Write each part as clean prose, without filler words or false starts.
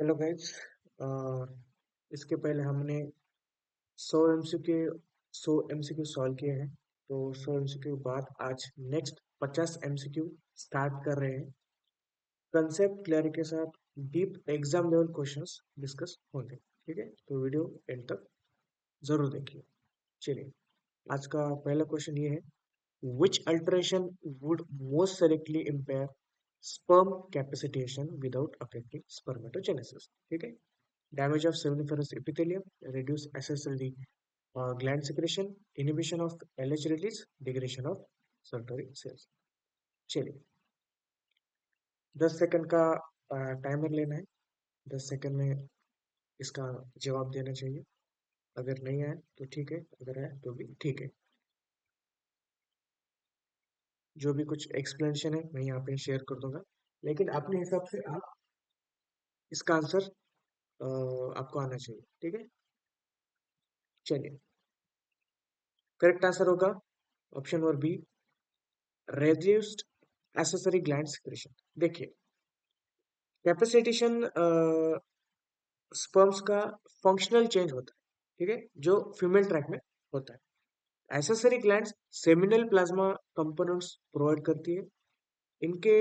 Hello guys. इसके पहले हमने 100 एमसीक्यू 100 एमसीक्यू सॉल्व किए हैं। तो 100 एमसीक्यू बाद आज नेक्स्ट 50 एमसीक्यू स्टार्ट कर रहे हैं। कंसेप्ट क्लियर के साथ deep exam level questions discuss होंगे। ठीक है, तो वीडियो एंड तक जरूर देखिए। चलिए, आज का पहला क्वेश्चन ये है, which alteration would most directly impair sperm capacitation without affecting spermatogenesis? ठीक है, damage of seminiferous epithelium, reduce accessory gland secretion, inhibition of LH release, degradation of Sertoli cells. चलिए, 10 सेकंड का टाइमर लेना है। 10 सेकंड में इसका जवाब देना चाहिए। अगर नहीं आए तो ठीक है, अगर आए तो भी ठीक है। जो भी कुछ एक्सप्लेनेशन है मैं यहाँ पे शेयर कर दूंगा, लेकिन अपने हिसाब से आप इसका आंसर आपको आना चाहिए। ठीक है, चलिए, करेक्ट आंसर होगा option number B, reduced accessory gland secretion। देखिए, कैपेसिटेशन स्पर्म्स का फंक्शनल चेंज होता है, ठीक है, जो फीमेल ट्रैक में होता है। Accessory glands seminal plasma components provide करती है। इनके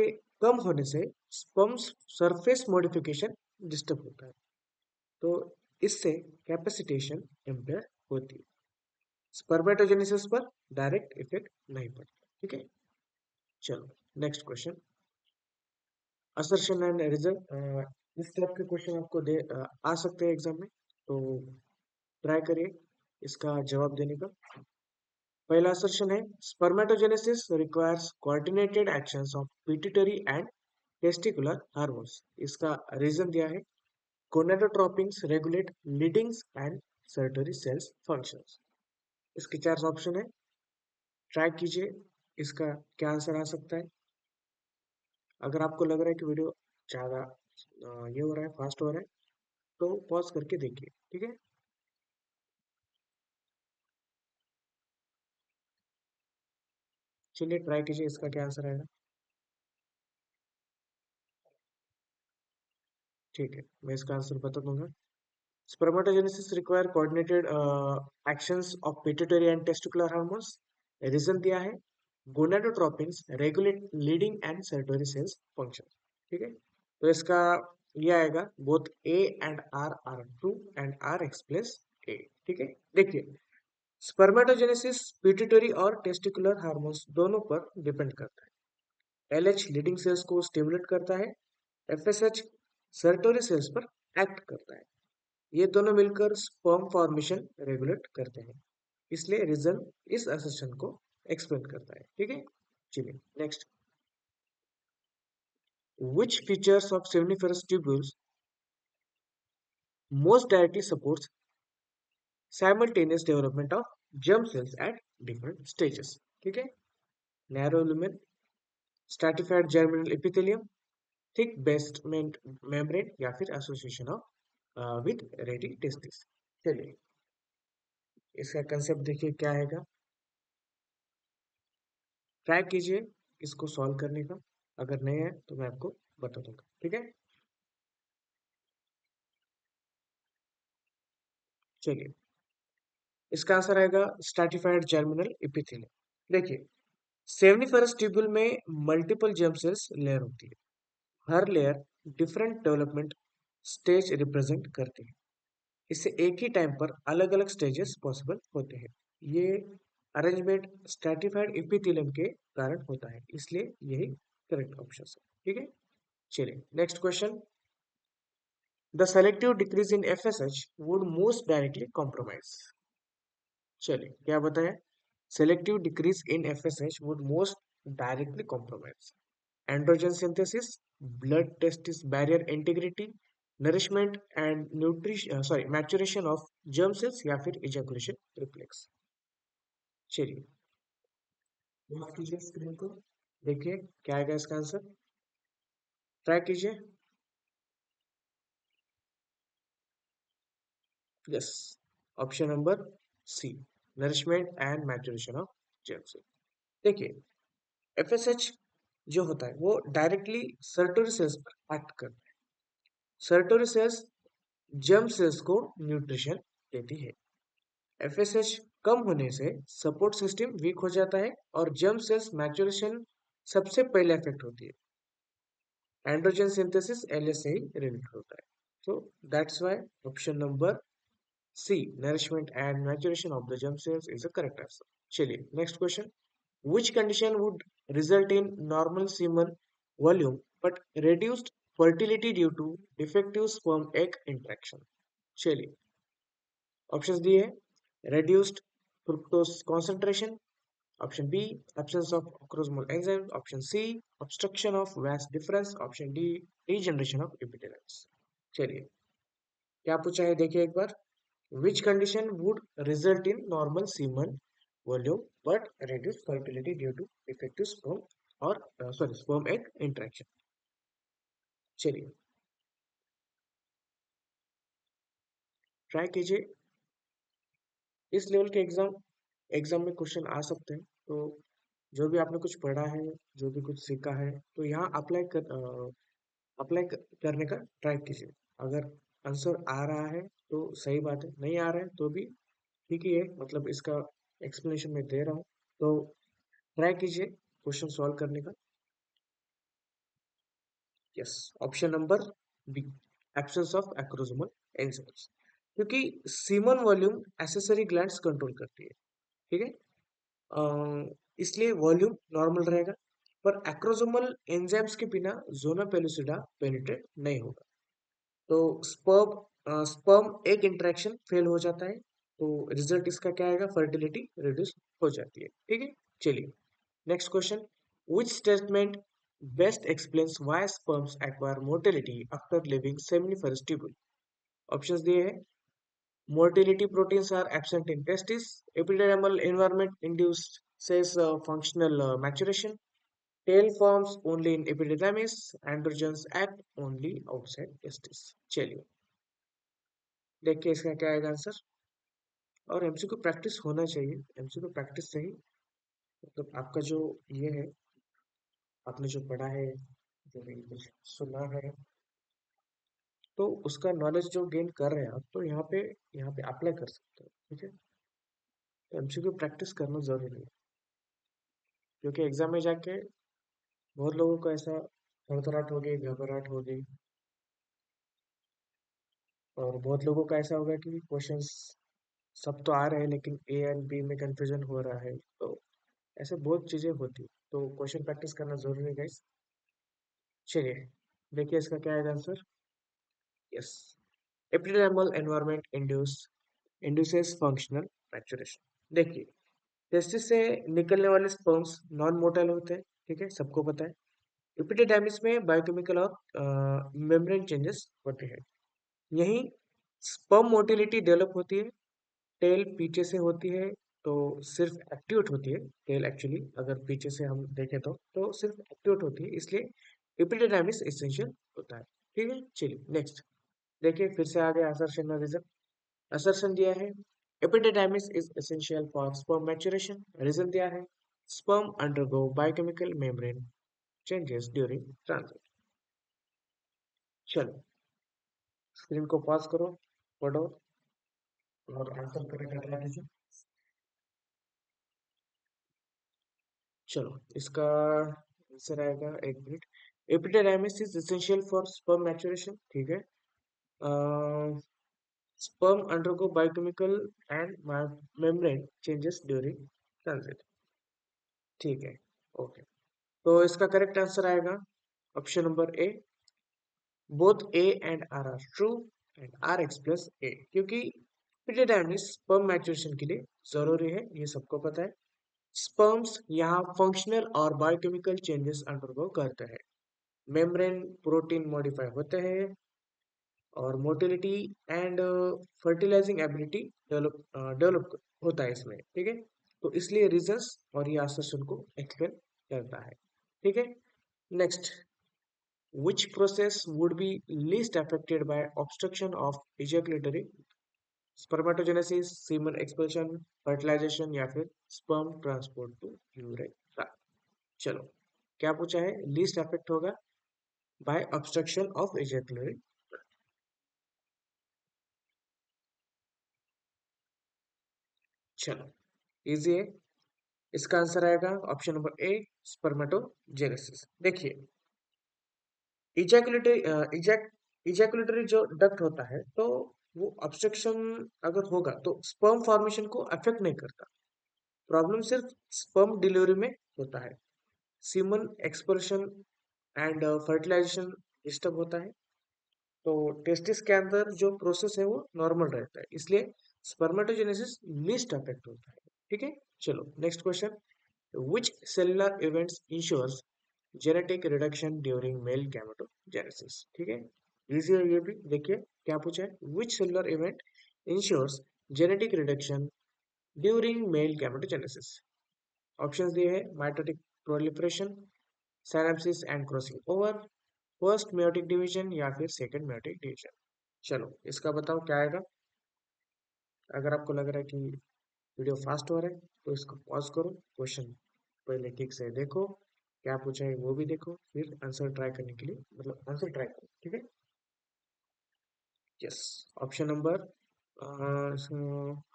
कम होने से स्पर्म्स सरफेस मॉडिफिकेशन डिस्टर्ब होता है, तो इससे कैपेसिटेशन इम्पेयर होती है। स्पर्मेटोजेनेसिस पर डायरेक्ट इफेक्ट नहीं पड़ता। ठीक है, चलो next question, assertion and result. इस टाइप के क्वेश्चन आपको आ सकते हैं एग्जाम में, तो ट्राई करिए इसका जवाब देने का। पहला असर्शन है, spermatogenesis requires coordinated actions of pituitary and testicular hormones. इसका रीजन दिया है, gonadotropins regulate Leydigs and Sertoli cells functions. इसके चार ऑप्शन है, ट्राई कीजिए इसका क्या आंसर आ सकता है। अगर आपको लग रहा है कि वीडियो ज़्यादा ये हो रहा है, फास्ट हो रहा है, तो पॉज करके देखिए। ठीक है, चलिए ट्राई कीजिए इसका क्या आंसर आएगा। ठीक है, मैं इसका आंसर बता दूंगा। Spermatogenesis require coordinated actions of pituitary and testicular hormones. Reason दिया है, gonadotropins regulate Leydig and Sertoli cells function. ठीक है, तो इसका ये आएगा, both A and R true and R explains A. ठीक है, देखिए, स्पर्मेटोजेनेसिस पिट्यूटरी और टेस्टिकुलर हार्मोन्स दोनों पर डिपेंड करता है। एलएच लीडिंग सेल्स को स्टिमुलेट करता है, एफएसएच सर्टोरी सेल्स पर एक्ट करता है। ये दोनों मिलकर स्पर्म फॉर्मेशन रेगुलेट करते हैं, इसलिए रीजन इस असर्शन को एक्सप्लेन करता है। ठीक है, चलिए next, which features of seminiferous tubules most directly supports simultaneous development of germ cells at different stages? ठीक है, narrow lumen, stratified germinal epithelium, thick basement membrane, या फिर association of with ready testis. चलिए, इसका कंसेप्ट देखिए क्या आएगा, try कीजिए इसको सॉल्व करने का। अगर नहीं है तो मैं आपको बता दूंगा। ठीक है, चलिए, इसका आंसर आएगा स्ट्रैटिफाइड जर्मिनल एपिथेलियम। देखिए, सेमनीफरस ट्यूबुल में मल्टीपल जर्म सेल्स लेयर होती है। हर layer different development stage represent करती है। इससे एक ही टाइम पर अलग अलग स्टेजेस पॉसिबल होते हैं। ये अरेंजमेंट स्ट्रैटिफाइड एपिथेलियम के कारण होता है, इसलिए यही करेक्ट ऑप्शन है। ठीक है, चलिए next question, the selective decrease in FSH would most directly compromise. चलिए, क्या बताया, selective decrease in FSH would most directly compromise androgen synthesis, blood testis barrier integrity, nourishment and nutrition sorry maturation of germ cells, या फिर ejaculation reflex. चलिए, माफ कीजिए screen को, देखिए क्या आएगा इसका आंसर, ट्राई कीजिए। Yes, option number C, nourishment and maturation of germ cell. देखिए, एफएसएच जो होता है वो डायरेक्टली सर्टोरी सेल्स पर एक्ट करता है। सर्टोरी सेल्स जर्म सेल्स को न्यूट्रिशन देती है। एफएसएच कम होने से सपोर्ट सिस्टम वीक हो जाता है और जर्म सेल्स मैच्योरेशन सबसे पहले इफेक्ट होती है। एंड्रोजन सिंथेसिस एलएस से ही रिलेटेड होता है। So that's why option number C, nourishment and maturation of the germ cells is the correct answer. चलिए next question. Which condition would result in normal semen volume but reduced fertility due to defective sperm egg interaction? चलिए options दिए हैं। reduced fructose concentration, option B absence of acrosomal enzyme, option C obstruction of vas difference, option D degeneration of epidermis। चलिए क्या पूछा है देखिए एक बार। which condition would result in normal semen volume but reduce fertility due to defective sperm or sorry sperm egg interaction। चलिए try कीजिए। इस level के एग्जाम में क्वेश्चन आ सकते हैं, तो जो भी आपने कुछ पढ़ा है, जो भी कुछ सीखा है, तो यहाँ करने का ट्राई कीजिए। अगर आंसर आ रहा है तो सही बात है, नहीं आ रहा है तो भी ठीक ही है, मतलब इसका एक्सप्लेनेशन मैं दे रहा हूँ। तो ट्राई कीजिए क्वेश्चन सॉल्व करने का। Yes, option number B absence of acrosomal enzymes, क्योंकि semen volume accessory glands control करती है, ठीक है। इसलिए वॉल्यूम नॉर्मल रहेगा, पर एक्रोसोमल एंजाइम्स के बिना जोना पेलुसिडा पेनिट्रेट नहीं होगा। तो स्पर्म एक इंटरेक्शन फेल हो जाता है, तो रिजल्ट इसका क्या आएगा, फर्टिलिटी रिड्यूस हो जाती है, ठीक है। चलिए next question. Which statement best explains why sperms acquire motility after leaving seminiferous tubule. Options दिए हैं। Motility proteins are absent in testis, epidermal environment induces functional maturation, tail forms only in epidermis, androgens act only outside testis। चलिए देखिए इसका क्या आएगा answer. और MCQ practice होना चाहिए, एमसीक्यू प्रैक्टिस से ही मतलब आपका जो ये है, आपने जो पढ़ा है, जो भी कुछ सुना है, तो उसका नॉलेज जो गेन कर रहे हैं आप, तो यहाँ पे अप्लाई कर सकते हो, ठीक है। तो एमसीक्यू प्रैक्टिस करना जरूरी है, क्योंकि एग्जाम में जाके बहुत लोगों को ऐसा थरथराहट होगी, घबराहट होगी, और बहुत लोगों का ऐसा होगा कि क्वेश्चंस सब तो आ रहे हैं लेकिन ए एंड बी में कंफ्यूजन हो रहा है, तो ऐसे बहुत चीजें होती है, तो क्वेश्चन प्रैक्टिस करना जरूरी है गाइस। चलिए देखिए इसका क्या है answer. Yes, epidermal environment induces functional maturation. देखिए टेस्टिस से निकलने वाले स्पर्म्स नॉन मोटाइल होते हैं, ठीक है, सबको पता है। एपिडेर्मिस में बायोकेमिकल और मेम्ब्रेन चेंजेस होते हैं। यही स्पर्म मोटिलिटी डेवलप होती है। टेल पीछे से होती है, तो सिर्फ एक्टिवेट होती है टेल, एक्चुअली अगर पीछे से हम देखें तो सिर्फ एक्टिवेट होती है, इसलिए एपिडेर्मिस एसेंशियल होता है, ठीक है। चलिए नेक्स्ट देखिए, फिर से आ गया असर्शन और रीजन। असर्शन दिया है epidermis is essential for sperm maturation, reason दिया है sperm undergo biochemical membrane changes during transit. चलो स्क्रीन को पॉज करो, पढ़ो और आंसर करने का ट्राई कीजिए। चलो इसका आंसर आएगा, एक minute. Epidermis is essential for sperm maturation, ठीक है। Sperm undergo biochemical and membrane changes during transit, ठीक है, ओके। तो इसका करेक्ट आंसर आएगा option number A, both A and R true and R explains A, क्योंकि epidermis sperm maturation के लिए जरूरी है, ये सबको पता है। स्पर्म्स यहाँ फंक्शनल और बायोकेमिकल चेंजेस अंडरगो करते हैं, मेम्ब्रेन प्रोटीन मॉडिफाई होते हैं, और motility and fertilising ability develop होता है इसमें, ठीक है। तो इसलिए रीजंस और ये असर्शन को एक्सप्लेन करता है, ठीक है। Next, which process would be least affected by obstruction of ejaculatory spermatogenesis, semen expulsion, fertilization या फिर sperm transport to urethra। चलो क्या पूछा है, लीस्ट अफेक्ट होगा बाय ऑब्स्ट्रक्शन ऑफ ejaculatory, चलो, इजी है। इसका आंसर आएगा ऑप्शन नंबर ए, स्पर्मेटोजेनेसिस। देखिए, इजैकुलेटरी इजैकुलेटरी जो डक्ट होता है, तो वो ऑब्स्ट्रक्शन अगर होगा तो स्पर्म फॉर्मेशन को अफेक्ट नहीं करता। प्रॉब्लम सिर्फ स्पर्म डिलीवरी में होता है। Semen expulsion and fertilisation disturb होता है। तो टेस्टिस के अंदर जो प्रोसेस है वो नॉर्मल रहता है, इसलिए स्पर्मेटोजेनेसिस लीस्ट अफेक्ट होता है। ठीक है। चलो, next question. Which cellular events ensures genetic reduction during male gametogenesis? ठीक है, इजी है ये भी। देखिए क्या पूछा है, which cellular event ensures genetic reduction during male gametogenesis? Options दिए हैं, mitotic proliferation, synapsis and crossing over, first meiotic division या फिर सेकंड मेयोटिक डिवीजन। चलो, इसका बताओ क्या आएगा। अगर आपको लग रहा है कि वीडियो फास्ट हो रहा है तो इसको पॉज करो, क्वेश्चन पहले ठीक से देखो, क्या पूछा है वो भी देखो, फिर आंसर ट्राई करने के लिए, मतलब आंसर ट्राई करो। ठीक है। Yes, option number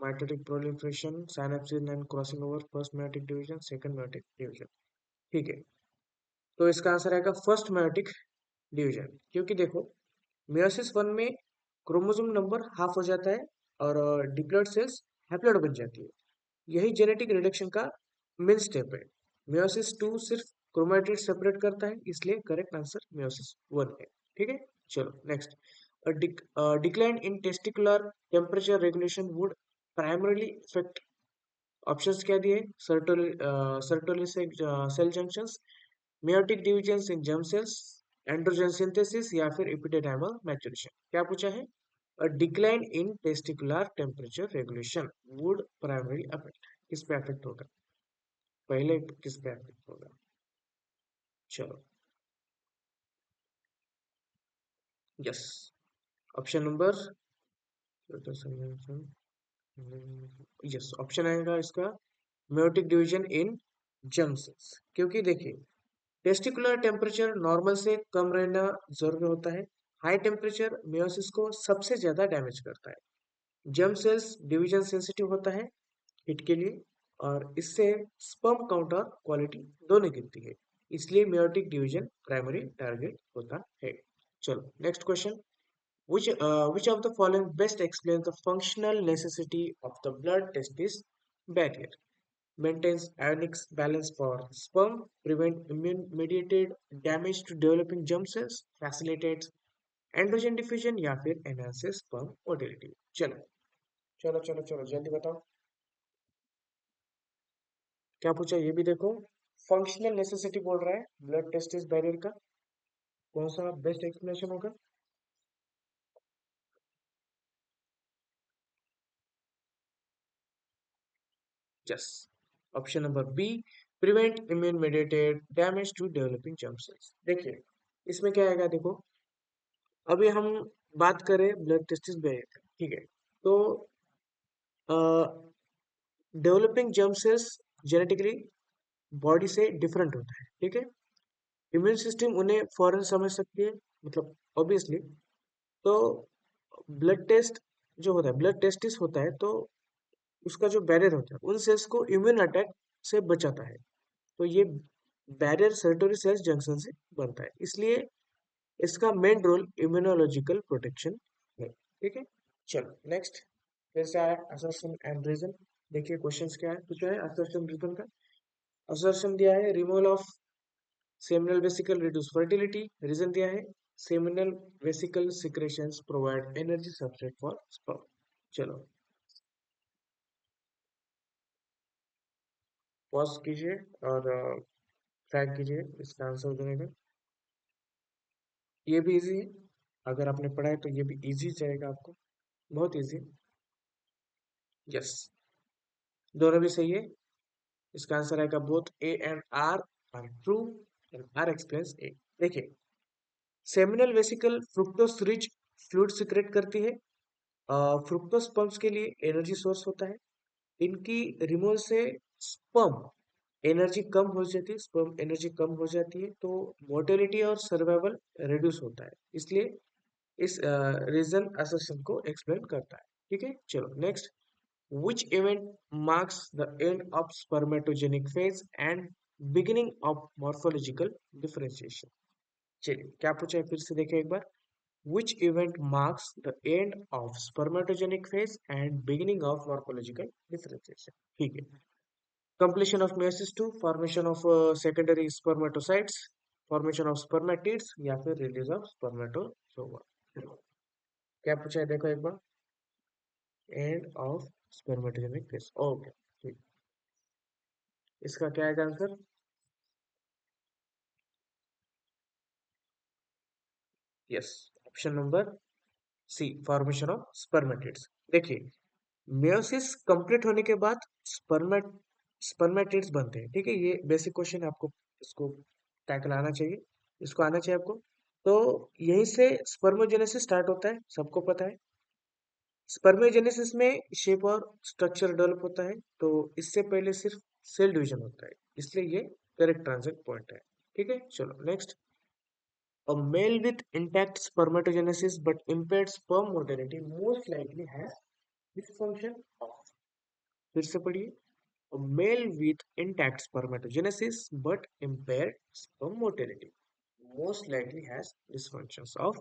mitotic proliferation, synapsis and crossing over, first meiotic division, second meiotic division. ठीक है, तो इसका आंसर आएगा फर्स्ट मेयोटिक डिवीजन। क्योंकि देखो, मेयोसिस वन में क्रोमोसोम नंबर हाफ हो जाता है और डिप्लॉइड सेल्स हैप्लॉइड बन जाती है। यही जेनेटिक रिडक्शन का मेन स्टेप है। मेयोसिस टू सिर्फ क्रोमैटिड सेपरेट करता है, इसलिए करेक्ट आंसर मेयोसिस वन है। ठीक है। चलो, next. Decline in testicular temperature regulation would primarily affect, options क्या दिए, Sertoli cell junctions, meiotic divisions in germ cells, androgen synthesis या फिर epididymal maturation। क्या पूछा है, a decline in testicular temperature regulation would primarily affect, किस पे affect होगा, पहले किस पे अफेक्ट होगा। चलो, yes, option number, yes, option आएगा इसका meiotic division in germ cells। क्योंकि देखिए, टेस्टिकुलर टेम्परेचर नॉर्मल से कम रहना जरूरी होता है। हाई टेम्परेचर मेयोसिस को सबसे ज्यादा डैमेज करता है। जर्म सेल्स डिवीजन सेंसिटिव होता है हिट के लिए, और इससे स्पर्म काउंट और क्वालिटी दोनों गिरती है। इसलिए मेयोटिक डिवीजन प्राइमरी टारगेट होता है। चलो, next question. Which of the following best explains the functional necessity of the blood testis barrier? Maintains ionic balance for sperm, prevent immune-mediated damage to developing germ cells, facilitates androgen diffusion या फिर enhances sperm motility. चलो चलो चलो चलो, जल्दी बताओ क्या पूछा, ये भी देखो। फंक्शनल नेसेसिटी बोल रहा है ब्लड टेस्टिस बैरियर का, कौन सा बेस्ट एक्सप्लेनेशन होगा। Yes, option number B, prevent immune mediated damage to developing germ cells. देखिए, इसमें क्या आएगा, देखो, अभी हम बात करें ब्लड टेस्टिस बैरियर, ठीक है, तो developing germ cells genetically body से डिफरेंट होता है। ठीक है, इम्यून सिस्टम उन्हें फौरन समझ सकती है, मतलब ऑब्वियसली। तो ब्लड टेस्ट जो होता है, ब्लड टेस्टिस होता है, तो उसका जो बैरियर होता है उन सेल्स को इम्यून अटैक से बचाता है। तो ये बैरियर सर्टोरी सेल्स जंक्शन से बनता है, इसलिए इसका मेन रोल इम्यूनोलॉजिकल प्रोटेक्शन है। ठीक है। चलो, नेक्स्ट। फिर से आया असर्शन एंड रीजन। देखिए क्वेश्चंस क्या है, पूछा है असर्शन रीजन का। असर्शन दिया है, removal of seminal vesicle reduce fertility. Reason दिया है, seminal vesicle secretions provide energy substrate for sperm. चलो, पॉज कीजिए और ट्रैक कीजिए इसका आंसर देने का। ये भी इजी है, अगर आपने पढ़ा है तो ये भी इजी जाएगा आपको, बहुत इजी। यस, दोनों भी सही है। इसका आंसर आएगा both A and R true, and R explains A. देखिए, seminal vesicle fructose rich fluid secrete करती है। फ्रुक्टोस पंप्स के लिए एनर्जी सोर्स होता है। इनकी रिमूवल से स्पर्म एनर्जी कम हो जाती है, स्पर्म एनर्जी कम हो जाती है, तो मोर्टेलिटी और सर्वाइवल रिड्यूस होता है। इसलिए इस रीजन असर्शन को एक्सप्लेन करता है। ठीक है। चलो, next. Which event marks the end of spermatogenic phase and beginning of morphological differentiation? चलिए क्या पूछा है फिर से देखिए एक बार. Which event marks the end of spermatogenic phase and beginning of morphological differentiation? ठीक है. Completion of meiosis 2, formation of secondary spermatocytes, formation of spermatids या फिर release of spermatozoa. क्या पूछा है देखो एक बार. End of spermatogenic phase. Okay ठीक. इसका क्या है answer? Yes, option number C, formation of spermatids. देखिए, मेयोसिस कंप्लीट होने के बाद स्पर्मेटिड्स बनते हैं. ठीक है, ये बेसिक क्वेश्चन है, आपको इसको टैकल आना चाहिए, इसको आना चाहिए आपको. तो यहीं से स्पर्मोजेनेसिस स्टार्ट होता है, सबको पता है. स्पर्मोजेनेसिस में शेप और स्ट्रक्चर डेवलप होता है, तो इससे पहले सिर्फ सेल डिवीजन होता है, इसलिए ये करेक्ट ट्रांजिट पॉइंट है. ठीक है, चलो next. A male with intact spermatogenesis but impaired sperm motility most likely has dysfunction of. फिर से पढ़िए. A male with intact spermatogenesis but impaired sperm motility most likely has dysfunctions of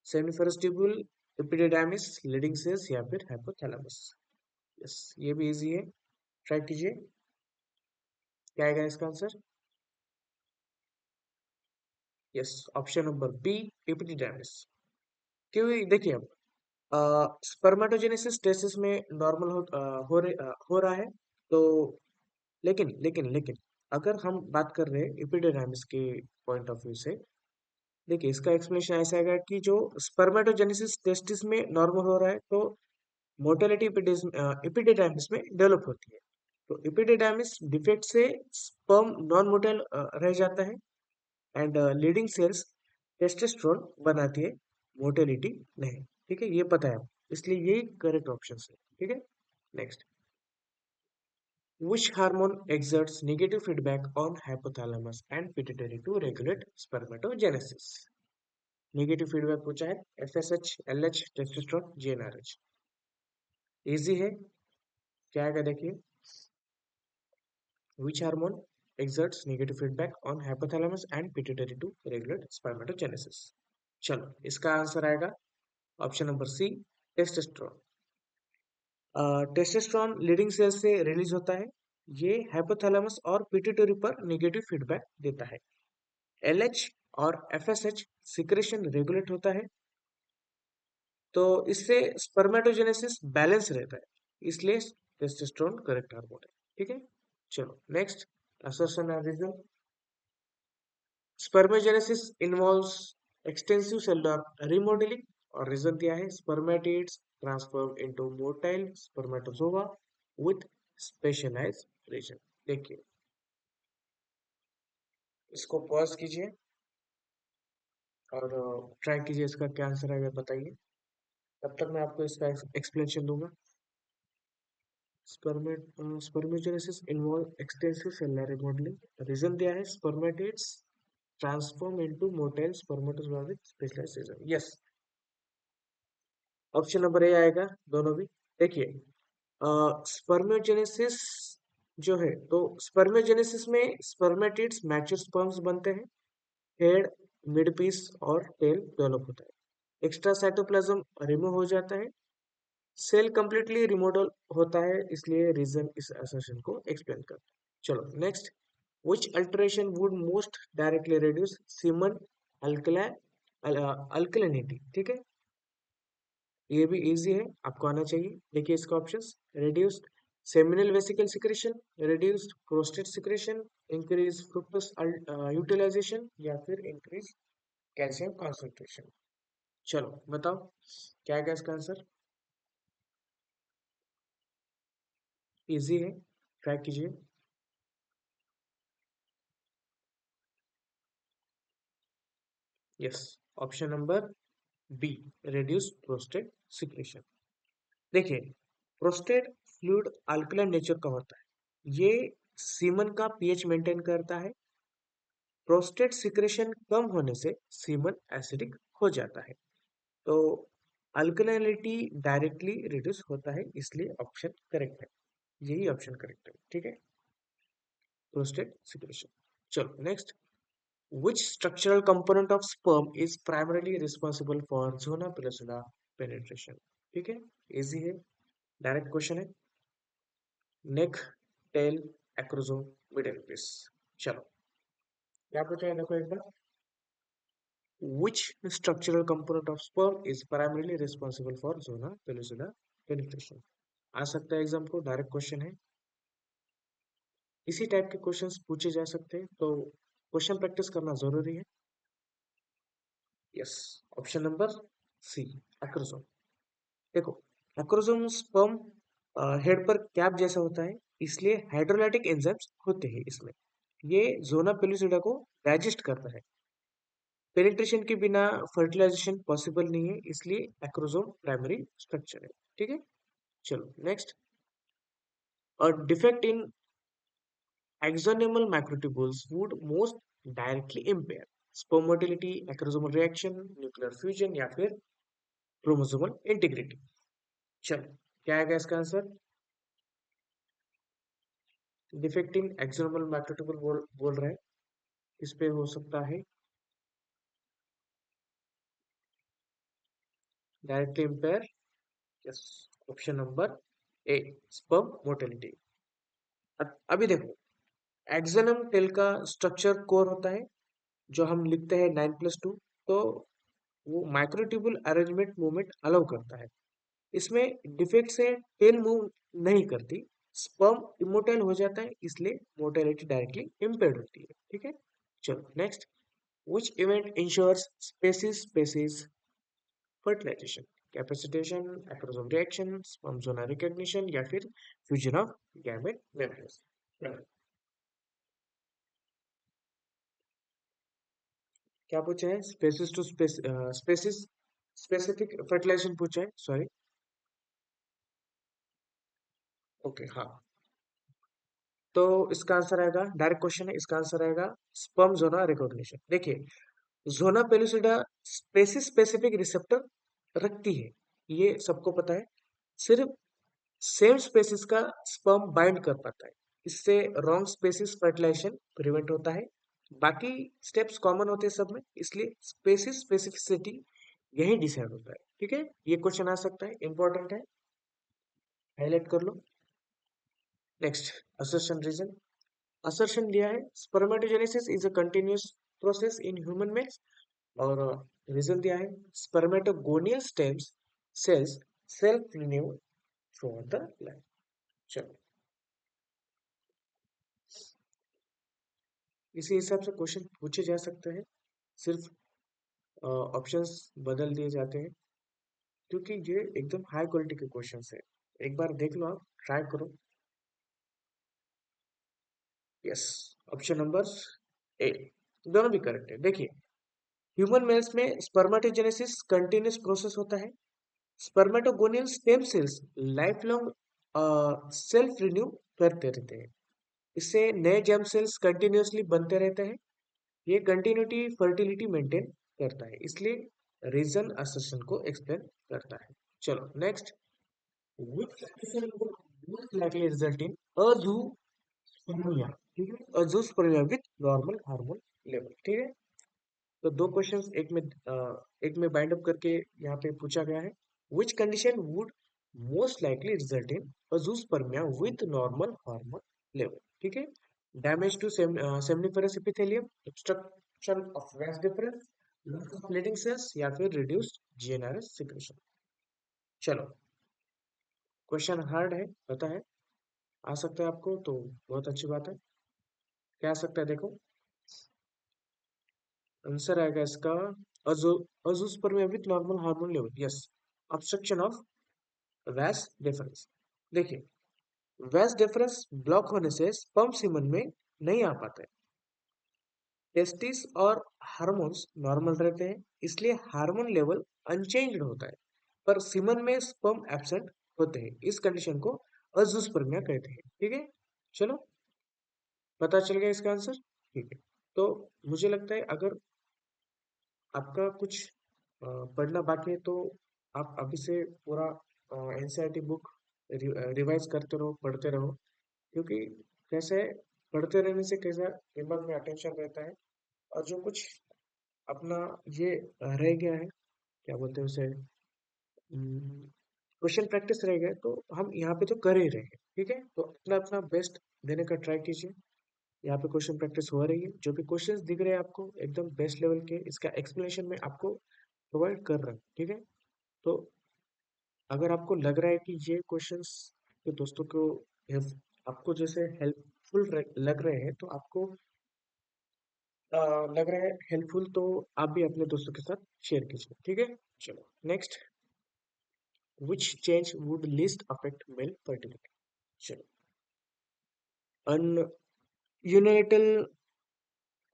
seminiferous tubule, epididymis, leading cells या फिर hypothalamus. Yes, ये भी easy है, try कीजिए. क्या आएगा इसका answer? Yes, option number B, epididymis. क्योंकि देखिए, अब स्पर्मेटोजेनेसिस टेस्टिस में नॉर्मल हो रहा है, तो लेकिन अगर हम बात कर रहे हैं एपिडिडामिस के पॉइंट ऑफ व्यू से, देखिए इसका एक्सप्लेनेशन ऐसा आएगा कि जो स्पर्मेटोजेनेसिस टेस्टिस में नॉर्मल हो रहा है, तो मोर्टेलिटी एपिडिडामिस में डेवलप होती है. तो एपिडिडामिस डिफेक्ट से स्पर्म नॉन मोटेल रह जाता है एंड लीडिंग सेल्स टेस्टोस्टेरोन बनाती है, मोटेलिटी नहीं. ठीक है, ये पता है आपको, इसलिए ये करेक्ट ऑप्शन है. ठीक है, next. Which hormone exerts negative feedback on hypothalamus and pituitary to regulate spermatogenesis? Negative feedback पूछा है. FSH, LH, testosterone, GnRH. Easy है, क्या आएगा देखिए. Which hormone exerts negative feedback on hypothalamus and pituitary to regulate spermatogenesis? चलो, इसका answer आएगा option number C, testosterone. Testosterone Leydig cell से रिलीज होता है, ये हाइपोथैलेमस और पिट्यूटरी पर नेगेटिव फीडबैक देता है. LH और FSH सिक्रेशन रेगुलेट होता है, तो इससे स्पर्मेटोजेनेसिस बैलेंस रहता है, इसलिए टेस्टोस्टेरोन करेक्ट हार्मोन है. ठीक है, चलो next. Assertion and reason. Spermatogenesis involves extensive cellular remodelling, और रीजन दिया है spermatids transform into motile spermatozoa with specialised reason. देखिए, इसको पॉज कीजिए और ट्राई कीजिए, इसका क्या आंसर है बताइए, तब तक मैं आपको इसका एक्सप्लेनेशन दूंगा. Spermatogenesis involve extensive cellular remodelling, reason दिया है spermatids transform into motile spermatozoa with specialised reason. Yes, option number A आएगा, दोनों भी. देखिए, स्पर्मेटोजेनेसिस जो है, तो स्पर्मेटोजेनेसिस में स्पर्मेटिड्स मैच्योर स्पर्म्स बनते हैं, हेड, मिड पीस और टेल डेवलप होता है, एक्स्ट्रा साइटोप्लाज्म रिमूव हो जाता है, सेल कंप्लीटली रिमॉडल होता है, इसलिए रीजन इस असर्शन को एक्सप्लेन करता है. चलो next. Which alteration would most directly reduce semen alkalinity? ठीक है, ये भी इजी है, आपको आना चाहिए. देखिए इसका options. Reduced seminal vesicle secretion, reduced prostate secretion, increase fructose utilisation या फिर इंक्रीज कैल्शियम कॉन्सेंट्रेशन. चलो बताओ, क्या है इसका आंसर? इजी है, ट्राई कीजिए. Yes, option number B, reduce prostate secretion. देखिए, प्रोस्टेट फ्लूइड अल्कलाइन नेचर का होता है, ये सीमन का पीएच मेंटेन करता है. प्रोस्टेट सिक्रेशन कम होने से सीमन एसिडिक हो जाता है. तो अल्कलिनिटी डायरेक्टली रिड्यूस होता है, इसलिए ऑप्शन करेक्ट है, यही ऑप्शन करेक्ट है, ठीक है, प्रोस्टेट सिक्रेशन। चलो next, which structural component of sperm is primarily responsible for zona pellucida penetration? ठीक है, इजी है, डायरेक्ट क्वेश्चन है, नेक, टेल, एक्रोसोम, मिडिल पीस। चलो क्या पूछा है देखो एक बार, which structural component of sperm is primarily responsible for zona pellucida penetration? आ सकता है एग्जाम को, डायरेक्ट क्वेश्चन है, इसी टाइप के क्वेश्चंस पूछे जा सकते हैं, तो क्वेश्चन प्रैक्टिस करना जरूरी है। Yes, option number C, acrosome. देखो, एक्रोसोम स्पर्म हेड पर कैप जैसा होता है, इसलिए हाइड्रोलाइटिक एंजाइम्स होते हैं इसमें, ये जोना पेलुसिडा को डाइजेस्ट करता है। पेनिट्रेशन के बिना फर्टिलाइजेशन पॉसिबल नहीं है, इसलिए एक्रोसोम प्राइमरी स्ट्रक्चर है, ठीक है। चलो नेक्स्ट, और defect in axonal macrotubules would most directly impair sperm motility, acrosomal reaction, nuclear fusion या फिर क्रोमोसोमल इंटीग्रिटी। चलो क्या आएगा इसका आंसर, डिफेक्ट इन एक्सोनल मैक्रोट्यूबुल बोल रहे हैं, इस पे हो सकता है directly empire. Yes, option number ए, स्पर्म मोटिलिटी। अभी देखो, एक्सोनम टेल का स्ट्रक्चर कोर होता है, जो हम लिखते हैं 9+2, तो वो माइक्रोट्यूबुल अरेंजमेंट मूवमेंट अलाउ करता है, इसमें डिफेक्ट से टेल मूव नहीं करती, स्पर्म इमोटाइल हो जाता है, इसलिए मोटिलिटी डायरेक्टली इम्पेयर्ड होती है, ठीक है। चलो next, which event ensures species fertilization? Capacitation, acrosome reaction, sperm zona recognition या फिर फ्यूजन ऑफ गैमेट मेम्ब्रेन्स। क्या पूछा है, species to species specific fertilization पूछा है, सॉरी। ओके हाँ, तो इसका आंसर आएगा, डायरेक्ट क्वेश्चन है, इसका आंसर आएगा स्पर्म जोना रिकॉग्निशन। देखिए, zona pellucida species specific receptor रखती है, ये सबको पता है, सिर्फ सेम स्पेसिस का स्पर्म बाइंड कर पाता है, इससे रॉन्ग स्पेसिस फर्टिलाइजेशन प्रिवेंट होता है, बाकी स्टेप्स कॉमन होते हैं सब में, इसलिए स्पेसिस स्पेसिफिसिटी यही डिसाइड होता है, ठीक है। ये क्वेश्चन आ सकता है, इंपॉर्टेंट है, हाईलाइट कर लो। Next, assertion reason. असर्शन दिया है, spermatogenesis is a continuous process in human males, और रीजन दिया है, spermatogonial stems cells self renew through the life. चलो, इसी हिसाब से क्वेश्चन पूछे जा सकते हैं, सिर्फ ऑप्शंस बदल दिए जाते हैं, क्योंकि ये एकदम हाई क्वालिटी के क्वेश्चंस है, एक बार देख लो, आप ट्राई करो। यस, ऑप्शन नंबर ए, दोनों भी करेक्ट है। देखिए, ह्यूमन मेल्स में स्पर्मेटोजेनेसिस कंटिन्यूअस प्रोसेस होता है, spermatogonial stem cells life long self renew करते रहते हैं, इससे नए जर्म सेल्स कंटिन्यूअसली बनते रहते हैं, ये कंटिन्यूटी फर्टिलिटी मेंटेन करता है, इसलिए रीजन असर्शन को एक्सप्लेन करता है। चलो next, which condition would most likely result in azoospermia, ठीक है, azoospermia with normal hormone level, ठीक है। तो दो क्वेश्चंस एक में बाइंड अप करके यहाँ पे पूछा गया है, which condition would most likely result in azoospermia with normal hormone level, ठीक है, damage to seminiferous epithelium, obstruction of vas difference, loss of bleeding cells या फिर reduced GnRH secretion। चलो, क्वेश्चन हार्ड है पता है, आ सकता है आपको, तो बहुत अच्छी बात है। क्या आ सकता है देखो, आंसर आएगा इसका azoospermia with normal hormone level. Yes, obstruction of vas deferens. देखिए, वैस डिफरेंस ब्लॉक होने से स्पर्म सीमन में नहीं आ पाता है, टेस्टिस और हार्मोन्स नॉर्मल रहते हैं, इसलिए हार्मोन लेवल अनचेंज्ड होता है, पर सीमन में स्पर्म एब्सेंट होते हैं, इस कंडीशन को अजूस्पर्मिया कहते हैं, ठीक है। चलो, पता चल गया इसका आंसर, ठीक है। तो मुझे लगता है, अगर आपका कुछ पढ़ना बाकी है, तो आप अभी से पूरा एनसीईआरटी बुक रिवाइज करते रहो, पढ़ते रहो, क्योंकि कैसे पढ़ते रहने से कैसा दिमाग में अटेंशन रहता है, और जो कुछ अपना ये रह गया है, क्या बोलते हैं उसे, क्वेश्चन प्रैक्टिस रह गया, तो हम यहाँ पे तो कर ही रहे हैं। ठीक है, तो अपना अपना बेस्ट देने का ट्राई कीजिए। यहाँ पे क्वेश्चन प्रैक्टिस हो रही है, जो भी क्वेश्चंस दिख रहे हैं आपको एकदम बेस्ट लेवल के, इसका एक्सप्लेनेशन में आपको प्रोवाइड कर रहा हूँ। ठीक है, तो अगर आपको लग रहा है कि ये क्वेश्चंस के दोस्तों को आपको जैसे हेल्पफुल लग रहे हैं, तो आपको लग रहा है हेल्पफुल, तो आप भी अपने दोस्तों के साथ शेयर कीजिए। ठीक है, चलो next, which change would least affect male fertility. चलो, अन यूनिलेटरल